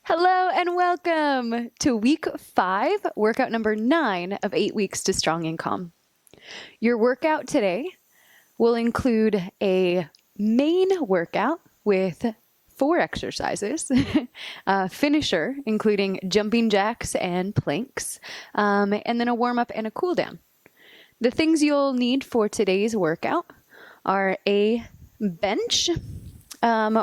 Hello and welcome to week 5, workout number 9 of 8 weeks to Strong and Calm. Your workout today will include a main workout with 4 exercises, a finisher including jumping jacks and planks, and then a warm-up and a cool down. The things you'll need for today's workout are a bench,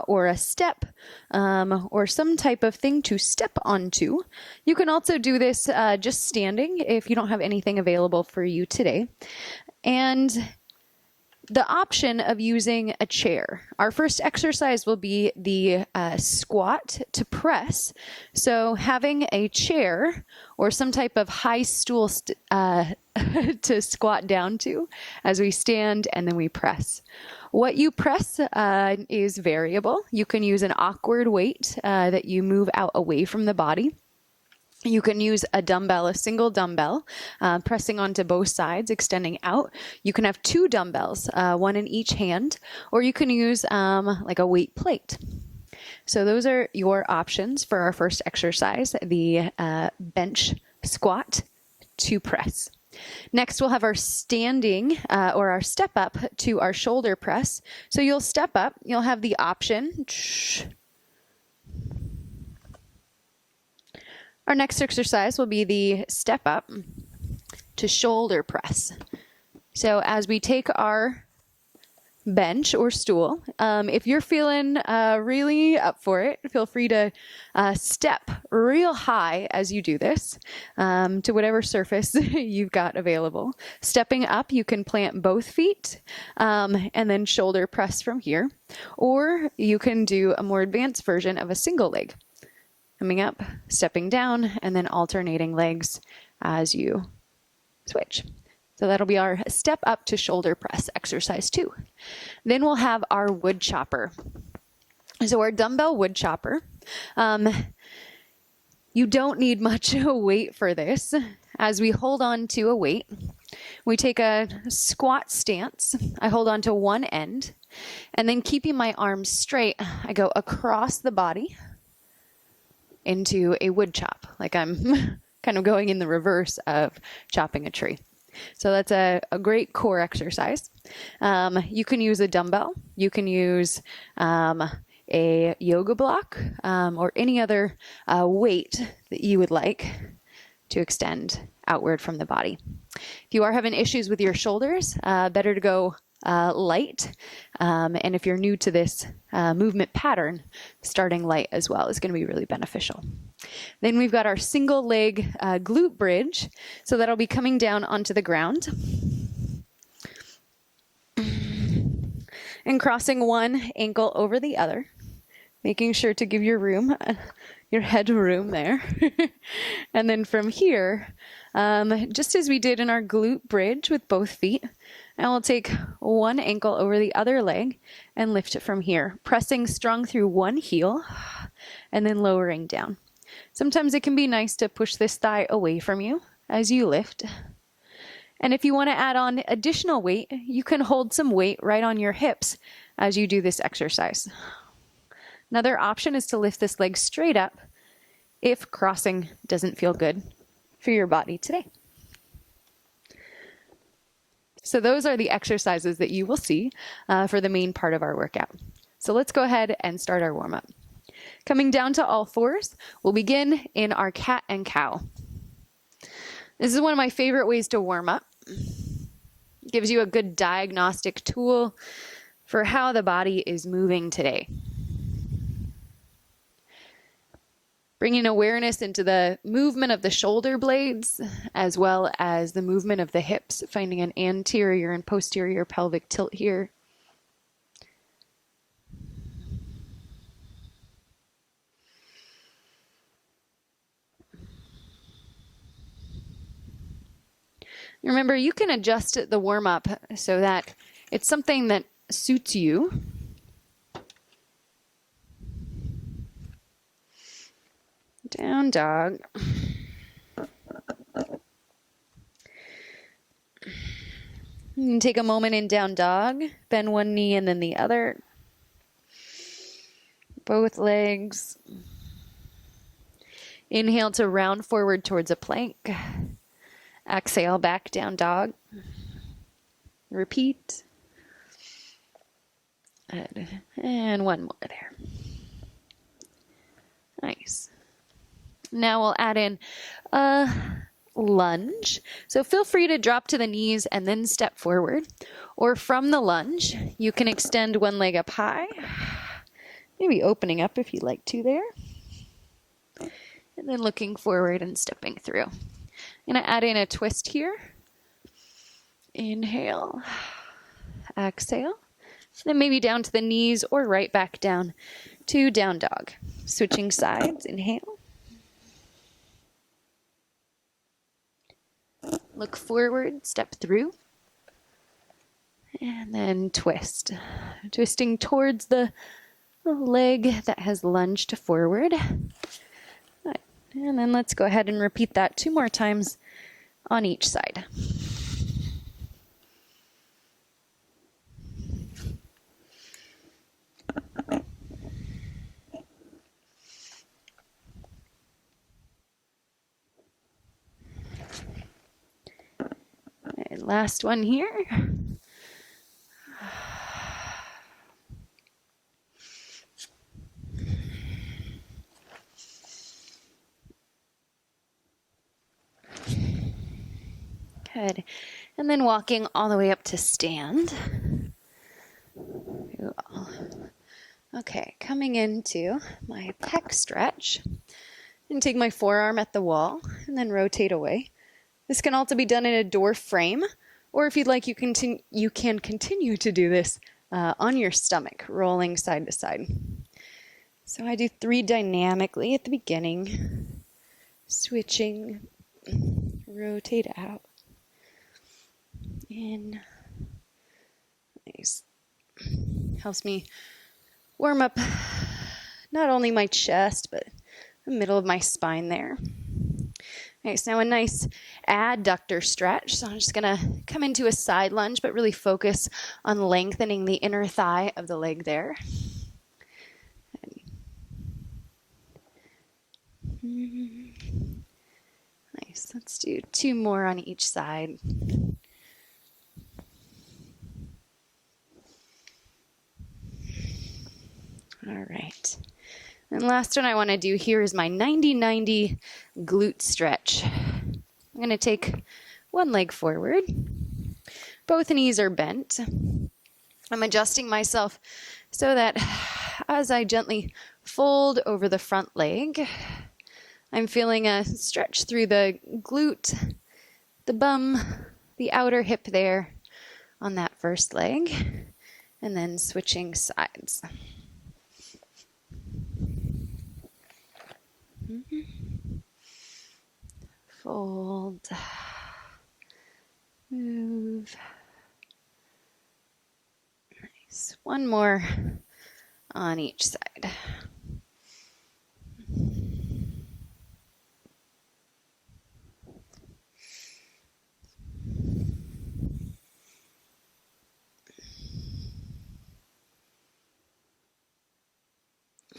or a step, or some type of thing to step onto. You can also do this just standing if you don't have anything available for you today. And the option of using a chair. Our first exercise will be the squat to press. So having a chair or some type of high stool to squat down to as we stand and then we press. What you press is variable. You can use an awkward weight that you move out away from the body. You can use a dumbbell, a single dumbbell, pressing onto both sides, extending out. You can have 2 dumbbells, one in each hand, or you can use like a weight plate. So those are your options for our first exercise, the bench squat to press. Next, we'll have our standing or our step up to our shoulder press. So you'll step up, you'll have the option. Our next exercise will be the step up to shoulder press. So as we take our bench or stool, if you're feeling really up for it, feel free to step real high as you do this to whatever surface you've got available. Stepping up, you can plant both feet and then shoulder press from here, or you can do a more advanced version of a single leg. Coming up, stepping down, and then alternating legs as you switch. So that'll be our step up to shoulder press, exercise 2. Then we'll have our wood chopper. So our dumbbell wood chopper, you don't need much weight for this. As we hold on to a weight, we take a squat stance. I hold on to one end, and then keeping my arms straight, I go across the body into a wood chop, like I'm kind of going in the reverse of chopping a tree. So that's a great core exercise. You can use a dumbbell. You can use a yoga block or any other weight that you would like to extend outward from the body. If you are having issues with your shoulders, better to go light. And if you're new to this movement pattern, starting light as well is going to be really beneficial. Then we've got our single leg glute bridge. So that'll be coming down onto the ground and crossing one ankle over the other, making sure to give your head room there. And then from here, just as we did in our glute bridge with both feet, and we'll take one ankle over the other leg and lift it from here, pressing strong through one heel and then lowering down. Sometimes it can be nice to push this thigh away from you as you lift. And if you want to add on additional weight, you can hold some weight right on your hips as you do this exercise. Another option is to lift this leg straight up if crossing doesn't feel good for your body today. So those are the exercises that you will see for the main part of our workout. So let's go ahead and start our warm-up. Coming down to all fours, we'll begin in our cat and cow. This is one of my favorite ways to warm up. It gives you a good diagnostic tool for how the body is moving today. Bringing awareness into the movement of the shoulder blades, as well as the movement of the hips, finding an anterior and posterior pelvic tilt here. Remember, you can adjust the warm-up so that it's something that suits you. Down dog. You can take a moment in down dog, bend one knee and then the other. Both legs. Inhale to round forward towards a plank. Exhale, back down dog. Repeat. Good. And one more there. Nice. Now we'll add in a lunge. So feel free to drop to the knees and then step forward. Or from the lunge, you can extend one leg up high. Maybe opening up if you'd like to there. And then looking forward and stepping through. I'm going to add in a twist here. Inhale. Exhale. Then maybe down to the knees or right back down to down dog. Switching sides. Inhale. Look forward, step through. And then twist. Twisting towards the leg that has lunged forward. Right. And then let's go ahead and repeat that 2 more times on each side. And last one here. Good. And then walking all the way up to stand. Okay, coming into my pec stretch. And take my forearm at the wall and then rotate away. This can also be done in a door frame, or if you'd like, you can continue to do this on your stomach, rolling side to side. So I do 3 dynamically at the beginning, switching, rotate out, in. Nice. Helps me warm up not only my chest, but the middle of my spine there. Nice. Now a nice adductor stretch. So I'm just going to come into a side lunge, but really focus on lengthening the inner thigh of the leg there. Nice. Let's do 2 more on each side. All right. And last one I want to do here is my 90-90 glute stretch. I'm going to take one leg forward. Both knees are bent. I'm adjusting myself so that as I gently fold over the front leg, I'm feeling a stretch through the glute, the bum, the outer hip there on that first leg, and then switching sides. Fold, move. Nice. One more on each side.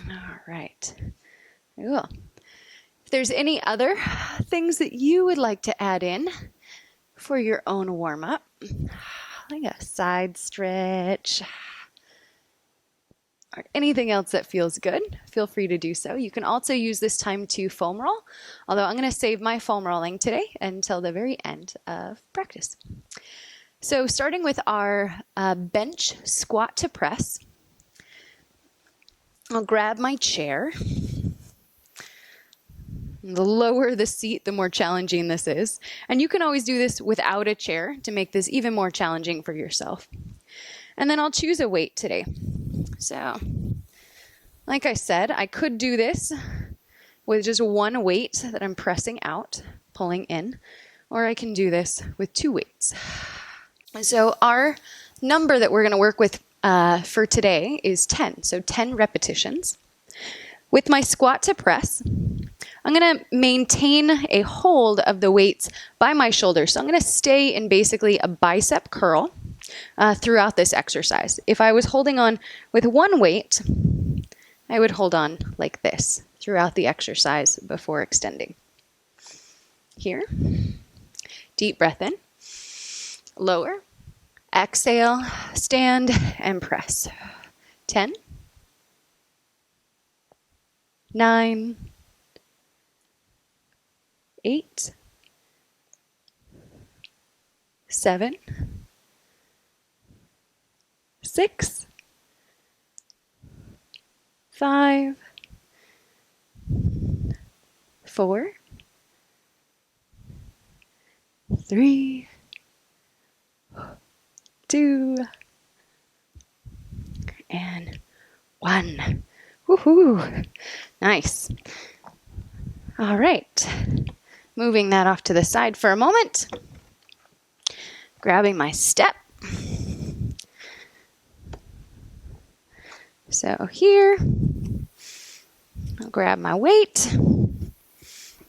All right. Cool. If there's any other things that you would like to add in for your own warm-up, like a side stretch, or anything else that feels good, feel free to do so. You can also use this time to foam roll, although I'm going to save my foam rolling today until the very end of practice. So starting with our bench squat to press, I'll grab my chair. The lower the seat, the more challenging this is. And you can always do this without a chair to make this even more challenging for yourself. And then I'll choose a weight today. So, like I said, I could do this with just one weight that I'm pressing out, pulling in, or I can do this with 2 weights. So our number that we're going to work with for today is 10. So 10 repetitions. With my squat to press, I'm going to maintain a hold of the weights by my shoulders. So I'm going to stay in basically a bicep curl throughout this exercise. If I was holding on with one weight, I would hold on like this throughout the exercise before extending. Here, deep breath in, lower, exhale, stand and press. 10, 9, 8, 7, 6, 5, 4, 3, 2, and 1. Woohoo! Nice. All right. Moving that off to the side for a moment. Grabbing my step. So here, I'll grab my weight.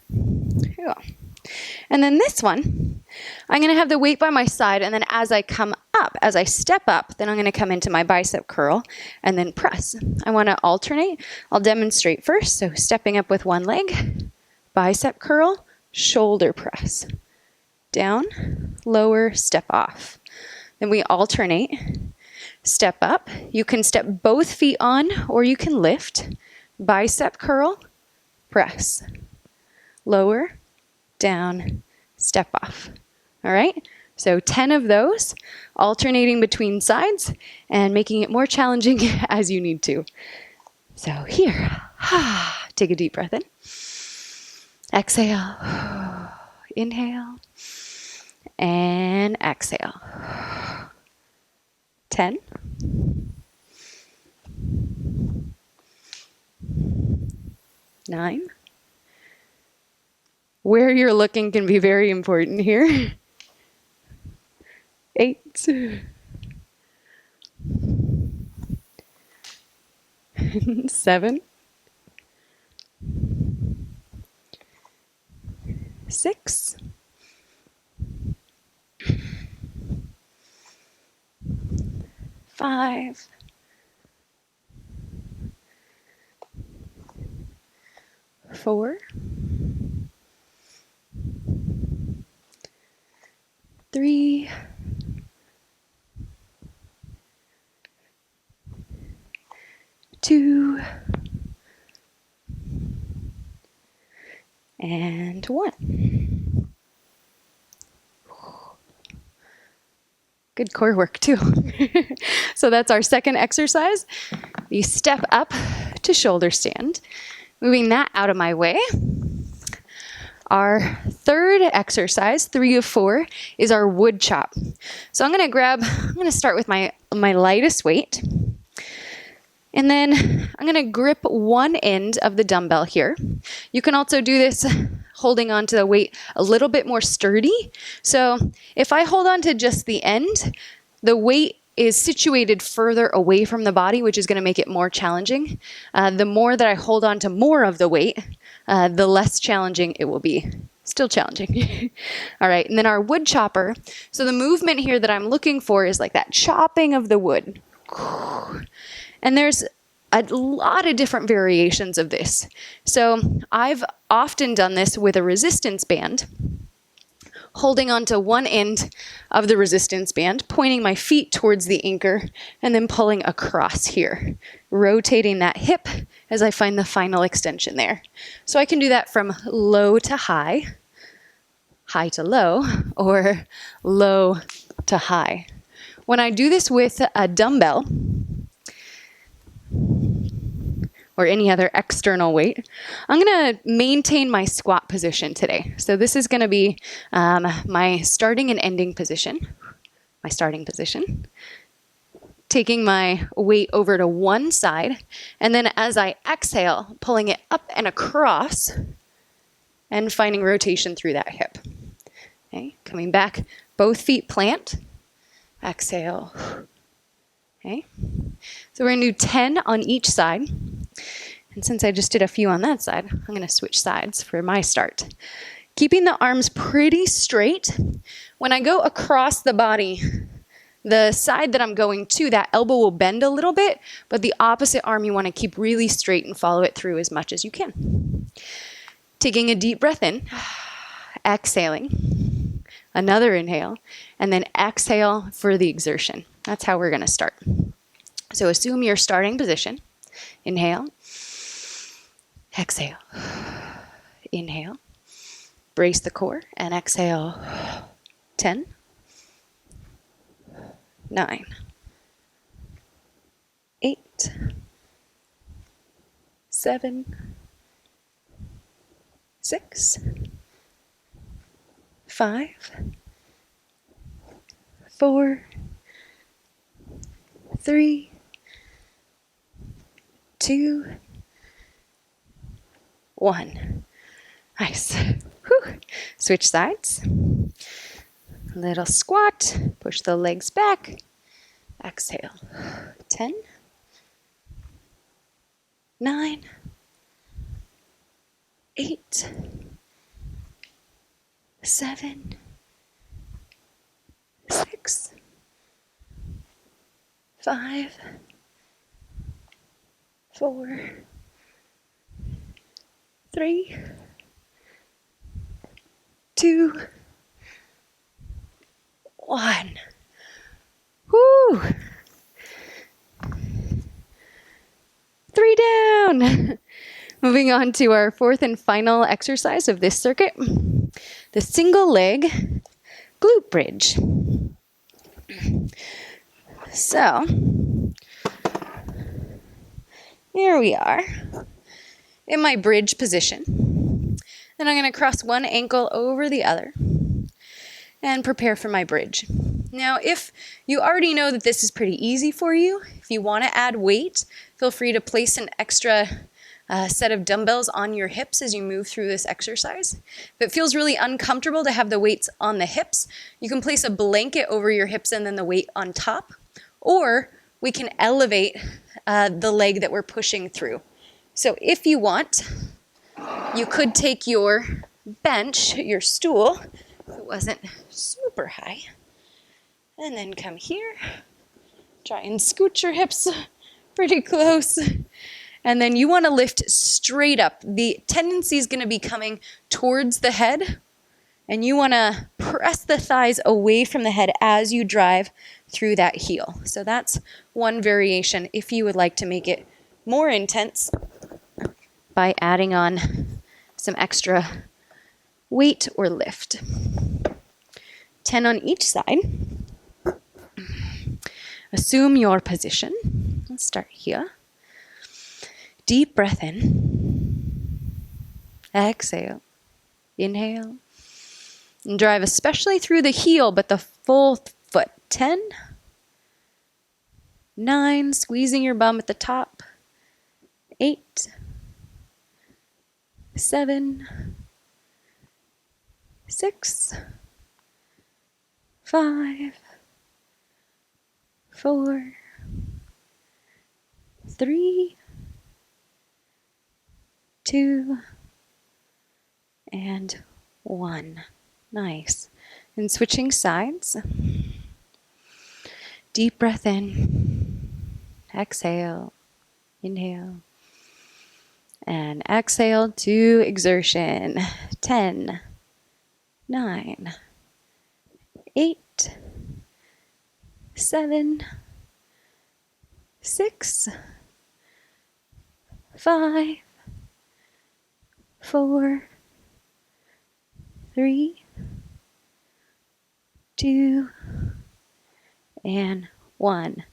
Here. And then this one, I'm going to have the weight by my side, and then as I come up, as I step up, then I'm going to come into my bicep curl and then press. I want to alternate. I'll demonstrate first. So stepping up with one leg, bicep curl, shoulder press. Down, lower, step off. Then we alternate. Step up. You can step both feet on or you can lift. Bicep curl, press. Lower, down, step off. All right? So 10 of those, alternating between sides and making it more challenging as you need to. So here, take a deep breath in. Exhale. Inhale. And exhale. 10. 9. Where you're looking can be very important here. 8. 7. 6. 5. 4. 3. 2. And 1. Good core work too. So that's our second exercise. You step up to shoulder stand. Moving that out of my way. Our third exercise, 3 of 4, is our wood chop. So I'm going to start with my lightest weight. And then I'm going to grip one end of the dumbbell here. You can also do this holding on to the weight a little bit more sturdy. So if I hold on to just the end, the weight is situated further away from the body, which is going to make it more challenging. The more that I hold on to more of the weight, the less challenging it will be. Still challenging. All right, and then our wood chopper. So the movement here that I'm looking for is like that chopping of the wood. And there's a lot of different variations of this. So I've often done this with a resistance band, holding onto one end of the resistance band, pointing my feet towards the anchor, and then pulling across here, rotating that hip as I find the final extension there. So I can do that from low to high, high to low, or low to high. When I do this with a dumbbell, or any other external weight, I'm going to maintain my squat position today. So this is going to be my starting and ending position, my starting position. Taking my weight over to one side, and then as I exhale, pulling it up and across, and finding rotation through that hip. Okay, coming back, both feet plant, exhale. Okay, so we're going to do 10 on each side. And since I just did a few on that side, I'm going to switch sides for my start. Keeping the arms pretty straight. When I go across the body, The side that I'm going to, that elbow will bend a little bit, but the opposite arm you want to keep really straight and follow it through as much as you can. Taking a deep breath in, exhaling, another inhale, and then exhale for the exertion. That's how we're going to start. So assume your starting position. Inhale, exhale, inhale, brace the core, and exhale. 10, 9, 8, 7, 6, 5, 4, 3, 2, 1. Nice. Whew. Switch sides. Little squat. Push the legs back. Exhale. 10, 9, 8, 7, 6, 5, 4, 3, 2, 1. Woo! 3 down. Moving on to our fourth and final exercise of this circuit, the single leg glute bridge. So, here we are in my bridge position. Then I'm going to cross one ankle over the other and prepare for my bridge. Now, if you already know that this is pretty easy for you, if you want to add weight, feel free to place an extra set of dumbbells on your hips as you move through this exercise. If it feels really uncomfortable to have the weights on the hips, you can place a blanket over your hips and then the weight on top, or we can elevate the leg that we're pushing through. So if you want, you could take your bench, your stool, if it wasn't super high, and then come here, try and scoot your hips pretty close. And then you want to lift straight up. The tendency is going to be coming towards the head, and you want to press the thighs away from the head as you drive through that heel. So that's one variation if you would like to make it more intense by adding on some extra weight or lift. 10 on each side. Assume your position. Let's start here. Deep breath in. Exhale. Inhale. And drive especially through the heel, but the full foot. 10, 9, squeezing your bum at the top. 8, 7, 6, 5, 4, 3, 2, and 1. Nice. And switching sides. Deep breath in. Exhale. Inhale. And exhale to exertion. 10, 9, 8, 7, 6, 5, 4, 3, 2, and 1.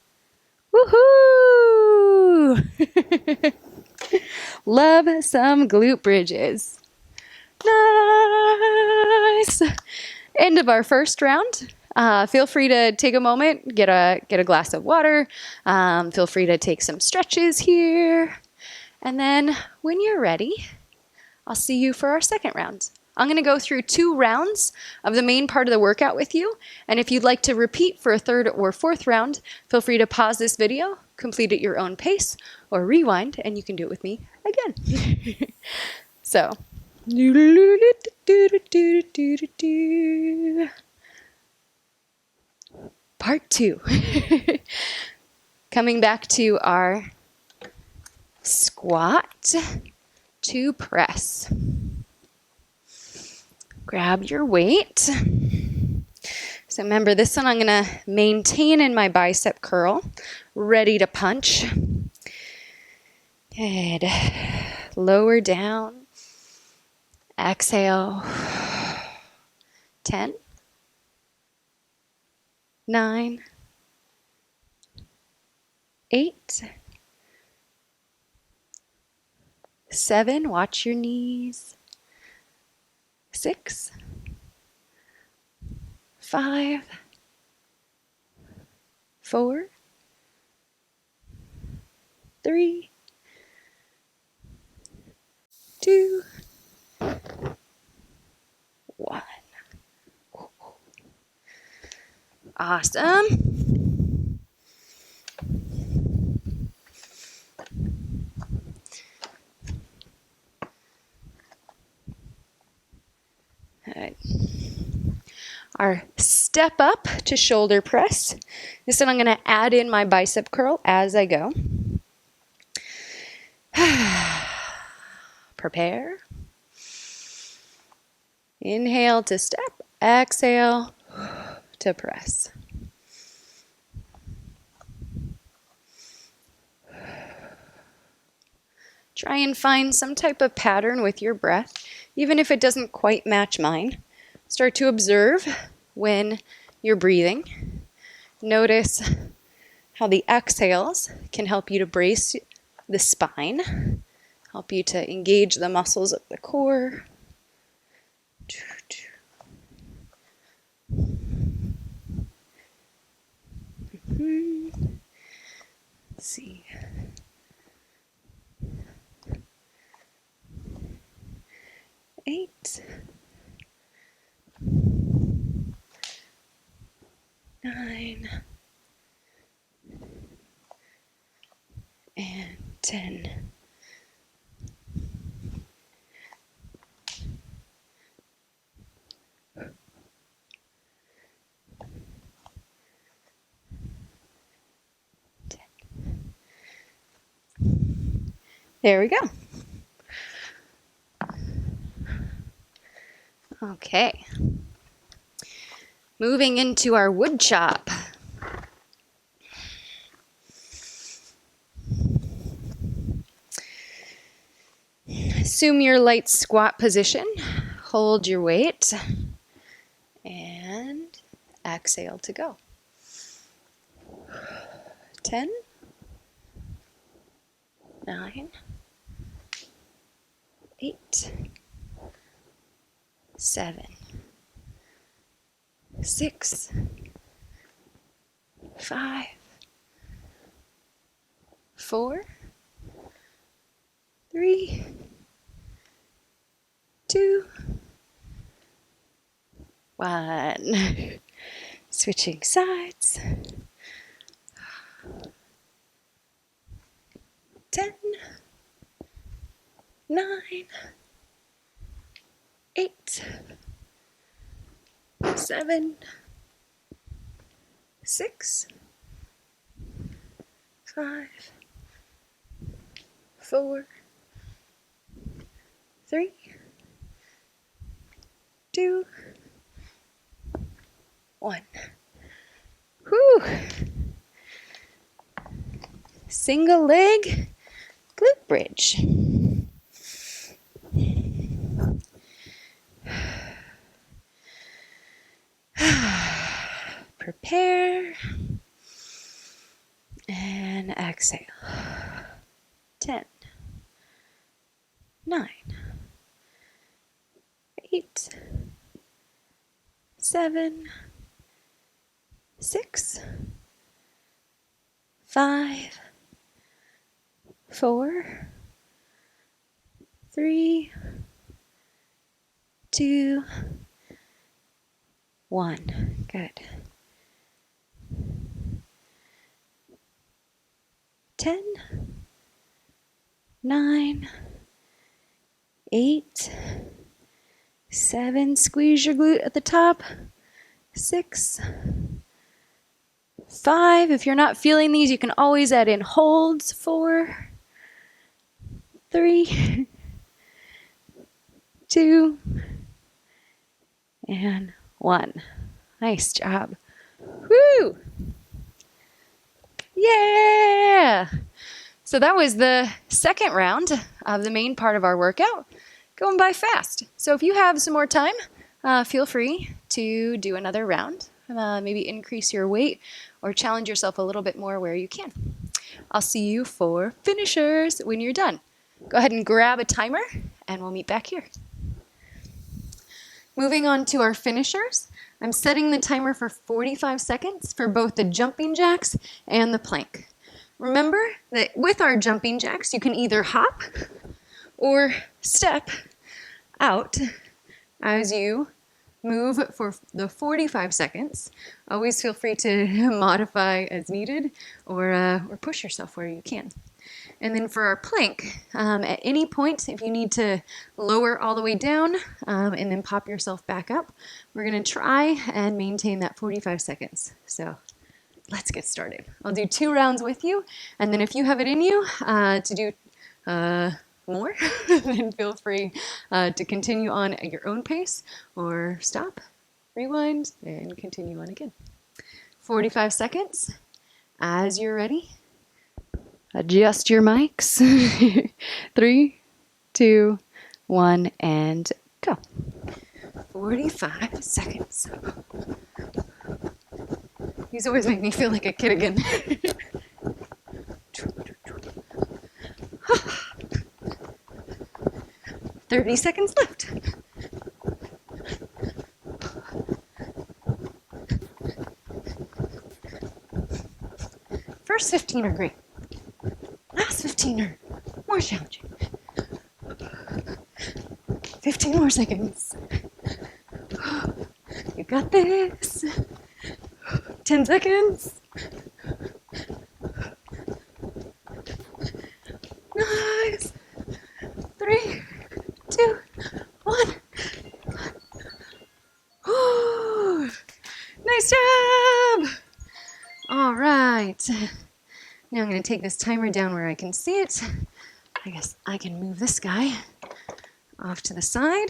Woohoo! Love some glute bridges. Nice. End of our first round. Feel free to take a moment, get a glass of water. Feel free to take some stretches here. And then when you're ready, I'll see you for our second round. I'm going to go through 2 rounds of the main part of the workout with you. And if you'd like to repeat for a third or fourth round, feel free to pause this video, complete at your own pace, or rewind, and you can do it with me again. So, part 2. Coming back to our squat to press. Grab your weight. So remember, this one I'm going to maintain in my bicep curl, ready to punch. Good. Lower down. Exhale. 10, 9, 8, 7, watch your knees. 6, 5, 4, 3, 2, 1. Awesome. All right. Our step up to shoulder press. This one I'm going to add in my bicep curl as I go. Prepare. Inhale to step. Exhale to press. Try and find some type of pattern with your breath, even if it doesn't quite match mine. Start to observe when you're breathing. Notice how the exhales can help you to brace the spine, help you to engage the muscles of the core. Let's see. Eight, 9, and 10. There we go. Okay. Moving into our wood chop. Assume your light squat position. Hold your weight. And exhale to go. 10, 9, 8, 7, 6, 5, 4, 3, 2, 1. Switching sides. 10, 9, 8, 7, 6, 5, 4, 3, 2, 1. Whew. Single leg glute bridge. Prepare and exhale. 10, 9, 8, 7, 6, 5, 4, 3, 2, 1. Good. 10, 9, 8, 7. Squeeze your glute at the top. 6, 5. If you're not feeling these, you can always add in holds. 4, 3, 2, and 1. Nice job. Woo! Yeah! So that was the second round of the main part of our workout. Going by fast. So if you have some more time, feel free to do another round. Maybe increase your weight or challenge yourself a little bit more where you can. I'll see you for finishers when you're done. Go ahead and grab a timer and we'll meet back here. Moving on to our finishers, I'm setting the timer for 45 seconds for both the jumping jacks and the plank. Remember that with our jumping jacks, you can either hop or step out as you move for the 45 seconds. Always feel free to modify as needed or push yourself where you can. And then for our plank, at any point, if you need to lower all the way down and then pop yourself back up, we're going to try and maintain that 45 seconds. So let's get started. I'll do 2 rounds with you, and then if you have it in you to do more, then feel free to continue on at your own pace or stop, rewind, and continue on again. 45 seconds. As you're ready, adjust your mics. 3, 2, 1, and go. 45 seconds. These always make me feel like a kid again. 30 seconds left. First 15 are great. Last 15 are more challenging. 15 more seconds. You got this. 10 seconds. Nice. 3, 2, 1. Ooh, nice job. All right. Now I'm going to take this timer down where I can see it. I guess I can move this guy off to the side.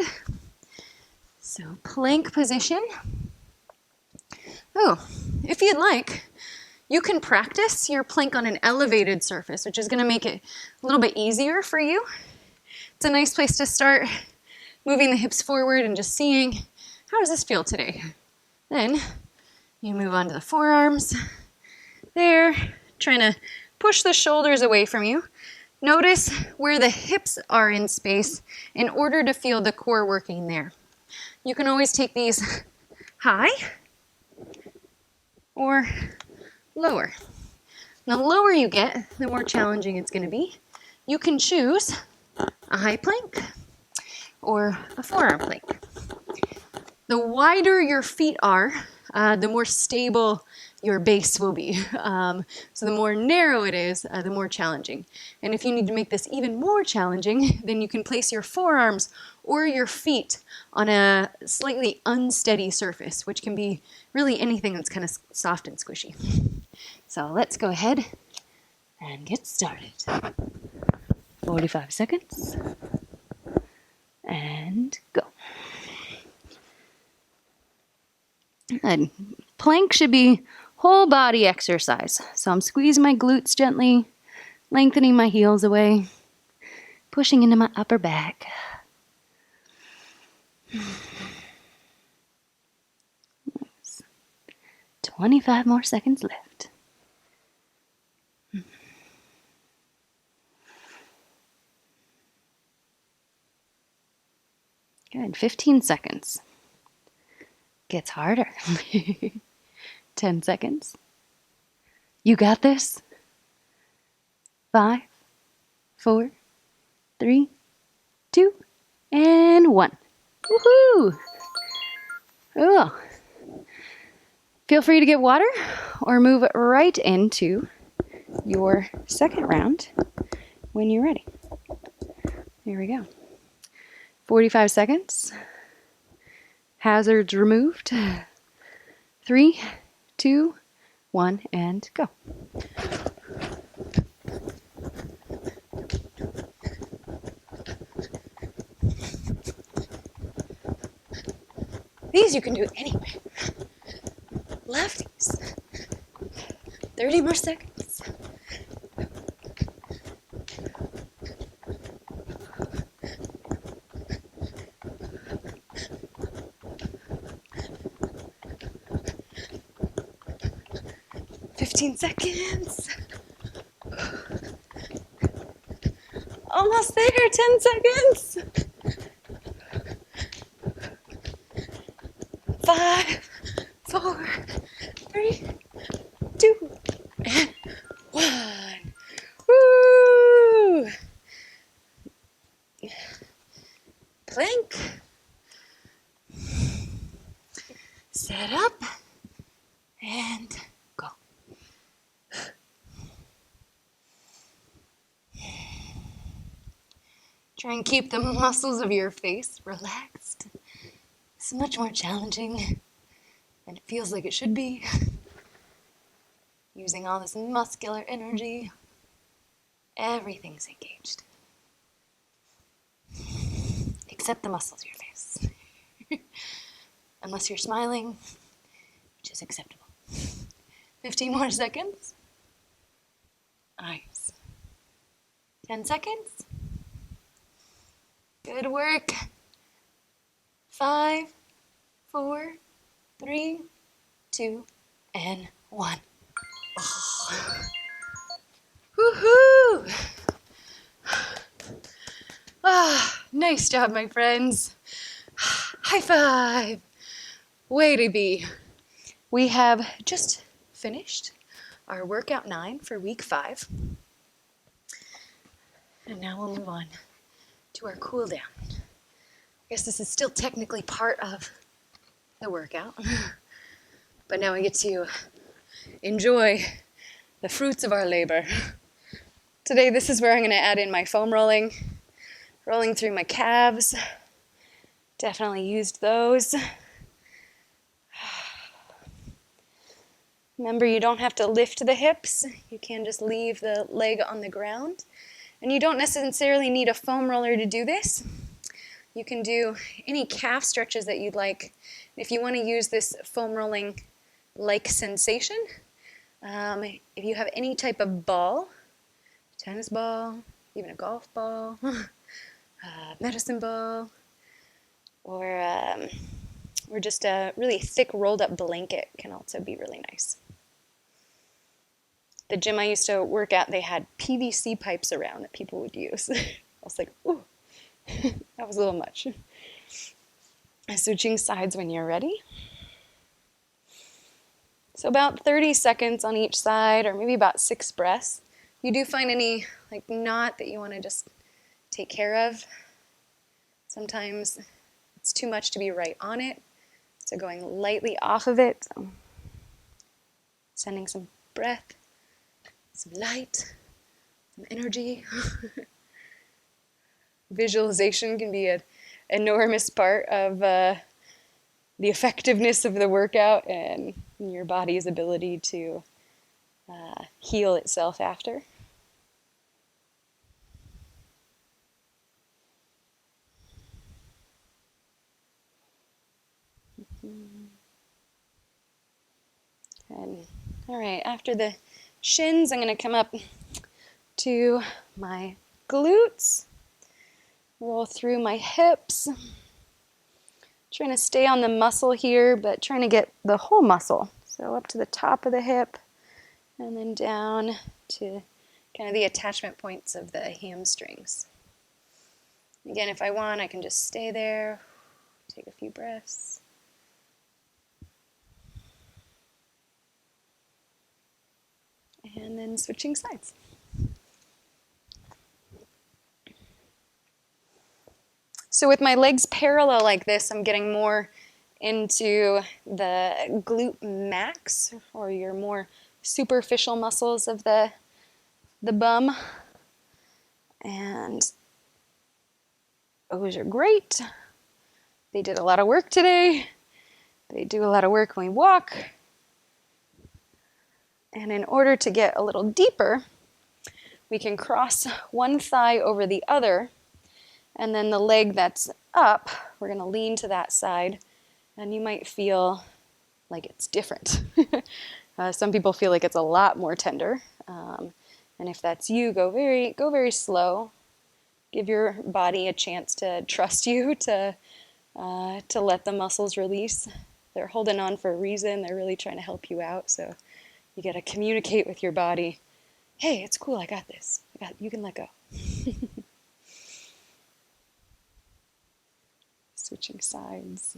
So plank position. Oh, if you'd like, you can practice your plank on an elevated surface, which is going to make it a little bit easier for you. It's a nice place to start moving the hips forward and just seeing, how does this feel today? Then you move on to the forearms. There, trying to push the shoulders away from you. Notice where the hips are in space in order to feel the core working there. You can always take these high or lower. The lower you get, the more challenging it's going to be. You can choose a high plank or a forearm plank. The wider your feet are, the more stable your base will be. So the more narrow it is, the more challenging. And if you need to make this even more challenging, then you can place your forearms or your feet on a slightly unsteady surface, which can be really anything that's kind of soft and squishy. So let's go ahead and get started. 45 seconds. And go. And plank should be whole body exercise. So I'm squeezing my glutes gently, lengthening my heels away, pushing into my upper back. 25 more seconds left. Good, 15 seconds. Gets harder. 10 seconds. You got this. 5, 4, 3, 2, and 1. Woohoo! Oh. Feel free to get water or move right into your second round when you're ready. Here we go. 45 seconds. Hazards removed. 3, 2, 1, and go. These you can do anyway. Lefties. 30 more seconds. Seconds. Almost there. 10 seconds. 5, 4, 3, 2, and 1. Woo! Plank. Set up and go. Try and keep the muscles of your face relaxed. It's much more challenging than it feels like it should be. Using all this muscular energy, everything's engaged. Except the muscles of your face. Unless you're smiling, which is acceptable. 15 more seconds. Eyes. 10 seconds. Good work. 5, 4, 3, 2, and 1. Oh. Woohoo! Ah, nice job, my friends. High five. Way to be. We have just finished our workout 9 for week 5. And now we'll move on to our cool down. I guess this is still technically part of the workout, but now we get to enjoy the fruits of our labor. Today, this is where I'm going to add in my foam rolling through my calves. Definitely used those. Remember, you don't have to lift the hips. You can just leave the leg on the ground. And you don't necessarily need a foam roller to do this. You can do any calf stretches that you'd like. If you want to use this foam rolling like sensation, if you have any type of ball, tennis ball, even a golf ball, medicine ball, or just a really thick rolled up blanket can also be really nice. The gym I used to work at, they had PVC pipes around that people would use. I was like, ooh, that was a little much. Switching sides when you're ready. So about 30 seconds on each side, or maybe about 6 breaths. You do find any knot that you want to just take care of. Sometimes it's too much to be right on it, so going lightly off of it. So sending some breath, some light, some energy. Visualization can be an enormous part of the effectiveness of the workout and your body's ability to heal itself after. And all right, after the shins, I'm going to come up to my glutes, roll through my hips, trying to stay on the muscle here, but trying to get the whole muscle. So up to the top of the hip, and then down to kind of the attachment points of the hamstrings. Again, if I want, I can just stay there, take a few breaths. And then switching sides. So with my legs parallel like this, I'm getting more into the glute max, or your more superficial muscles of the bum. And those are great. They did a lot of work today. They do a lot of work when we walk. And in order to get a little deeper, we can cross one thigh over the other, and then the leg that's up, we're going to lean to that side, and you might feel like it's different. Some people feel like it's a lot more tender, and if that's you, go very slow. Give your body a chance to trust you, to let the muscles release. They're holding on for a reason. They're really trying to help you out, so you got to communicate with your body. Hey, it's cool. I got this. You can let go. Switching sides.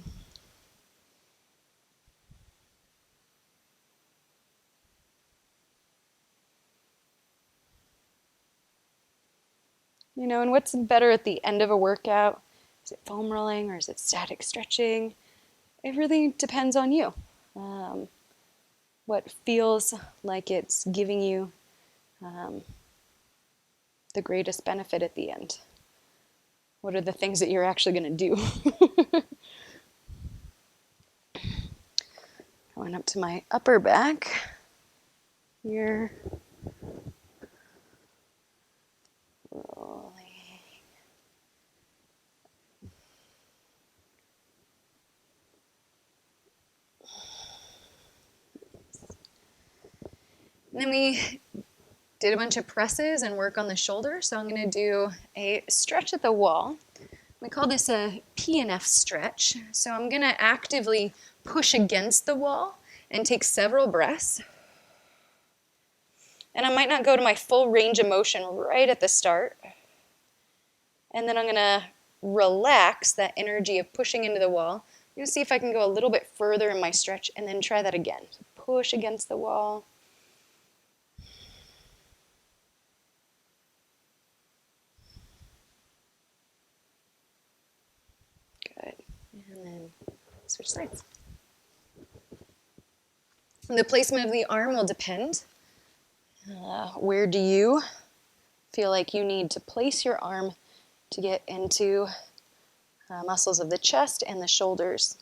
You know, and what's better at the end of a workout? Is it foam rolling or is it static stretching? It really depends on you. What feels like it's giving you the greatest benefit at the end? What are the things that you're actually going to do? Going up to my upper back here. Rolling. And then we did a bunch of presses and work on the shoulder. So I'm going to do a stretch at the wall. We call this a P&F stretch. So I'm going to actively push against the wall and take several breaths. And I might not go to my full range of motion right at the start. And then I'm going to relax that energy of pushing into the wall. I'm going to see if I can go a little bit further in my stretch and then try that again. So push against the wall. Good. And then switch sides. And the placement of the arm will depend. Where do you feel like you need to place your arm to get into muscles of the chest and the shoulders?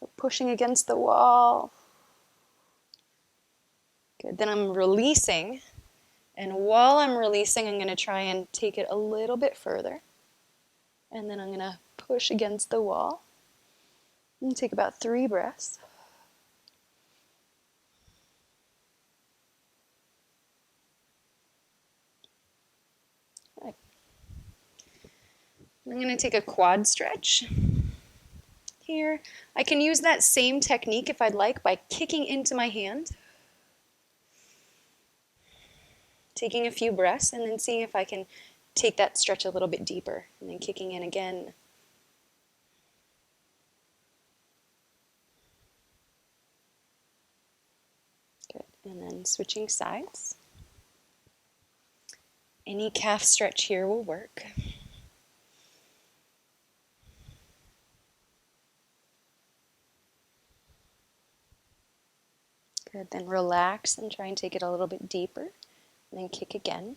So pushing against the wall. Good. Then I'm releasing. And while I'm releasing, I'm going to try and take it a little bit further. And then I'm going to push against the wall. And take about 3 breaths. Good. I'm going to take a quad stretch here. I can use that same technique if I'd like by kicking into my hand. Taking a few breaths and then seeing if I can take that stretch a little bit deeper. And then kicking in again. Good. And then switching sides. Any calf stretch here will work. Good. Then relax and try and take it a little bit deeper. And then kick again.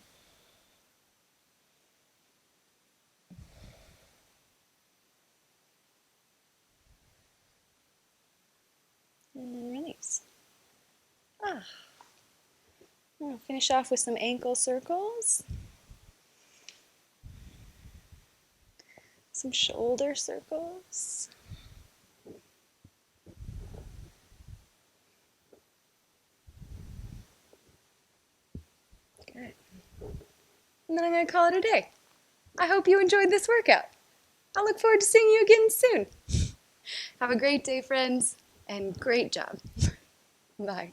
And then release. I'll finish off with some ankle circles. Some shoulder circles. Good. And then I'm going to call it a day. I hope you enjoyed this workout. I look forward to seeing you again soon. Have a great day, friends, and great job. Bye.